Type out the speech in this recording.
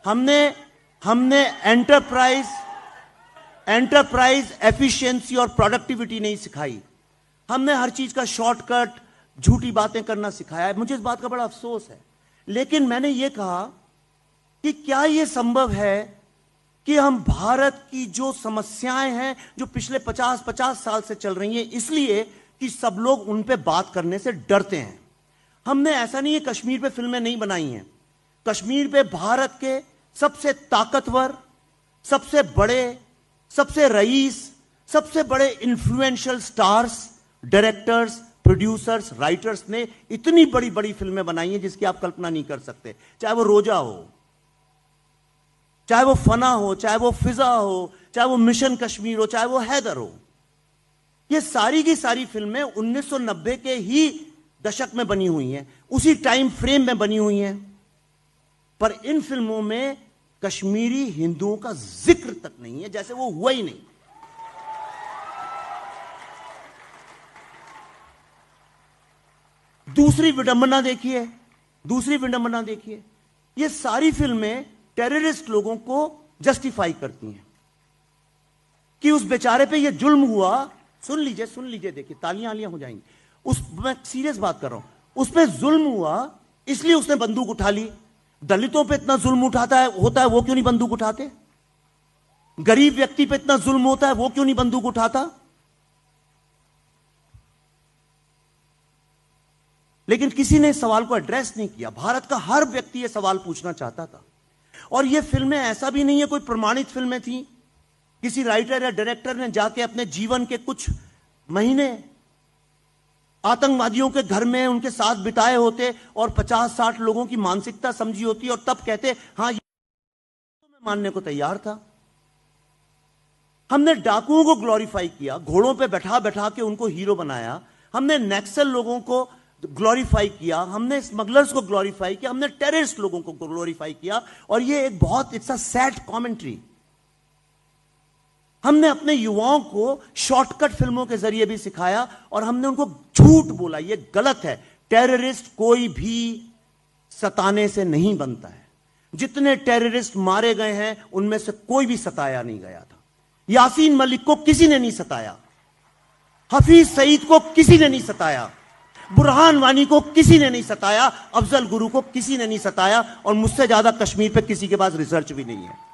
हमने हमने enterprise efficiency और प्रोडक्टिविटी नहीं सिखाई। हमने हर चीज का शॉर्टकट, झूठी बातें करना सिखाया है। मुझे इस बात का बड़ा अफसोस है। लेकिन मैंने यह कहा कि क्या यह संभव है कि हम भारत की जो समस्याएं हैं, जो पिछले 50 साल से चल रही हैं, इसलिए कि सब लोग उन पे बात करने से डरते हैं। हमने ऐसा नहीं है कश्मीर पे फिल्में नहीं बनाई हैं। कश्मीर पे भारत के सबसे ताकतवर, सबसे बड़े, सबसे रईस, सबसे बड़े influential stars, directors, producers, writers ने इतनी बड़ी बड़ी फिल्में बनाई हैं जिसकी आप कल्पना नहीं कर सकते। चाहे वो रोजा हो, चाहे वो फना हो, चाहे वो फिजा हो, चाहे वो मिशन कश्मीर हो, चाहे वो हैदर हो। ये सारी की सारी फिल्में 1990 के ही दशक में बनी हुई हैं, उसी टाइम फ्रेम में बनी हुई हैं। पर इन फिल्मों में कश्मीरी हिंदुओं का जिक्र तक नहीं है, जैसे वो हुआ ही नहीं। दूसरी विडंबना देखिए, ये सारी फिल्में टेररिस्ट लोगों को जस्टिफाई करती हैं कि उस बेचारे पे ये जुल्म हुआ। सुन लीजिए, देखिए तालियां हो जाएंगी। मैं सीरियस बात कर रहा हूं। उस पे जुल्म हुआ इसलिए उसने बंदूक उठा ली। दलितों पे इतना जुल्म होता है, वो क्यों नहीं बंदूक उठाते? गरीब व्यक्ति पे इतना जुल्म होता है, वो क्यों नहीं बंदूक उठाता? लेकिन किसी ने इस सवाल को एड्रेस नहीं किया। भारत का हर व्यक्ति यह सवाल पूछना चाहता था। और ये फिल्में ऐसा भी नहीं है कोई प्रमाणित फिल्में थी। किसी राइटर या डायरेक्टर ने जाके अपने जीवन के कुछ महीने आतंकवादियों के घर में उनके साथ बिताए होते और 50-60 लोगों की मानसिकता समझी होती और तब कहते हां, ये मैं मानने को तैयार था। हमने डाकुओं को ग्लोरीफाई किया, घोड़ों पे बैठा बैठा के उनको हीरो बनाया। हमने नक्सल लोगों को ग्लोरीफाई किया, हमने स्मगलर्स को ग्लोरीफाई किया, हमने टेररिस्ट लोगों को ग्लोरीफाई किया। और ये एक बहुत इट्स अ सैड कमेंट्री। हमने अपने युवाओं को शॉर्टकट फिल्मों के जरिए भी सिखाया और हमने उनको झूठ बोला। ये गलत है। टेररिस्ट कोई भी सताने से नहीं बनता है। जितने टेररिस्ट मारे गए हैं उनमें से कोई भी सताया नहीं गया था। यासीन मलिक को किसी ने नहीं सताया, हफीज सईद को किसी ने नहीं सताया, बुरहान वानी को किसी ने नहीं सताया, अफजल गुरु को किसी ने नहीं सताया। और मुझसे ज्यादा कश्मीर पे किसी के पास रिसर्च भी नहीं है।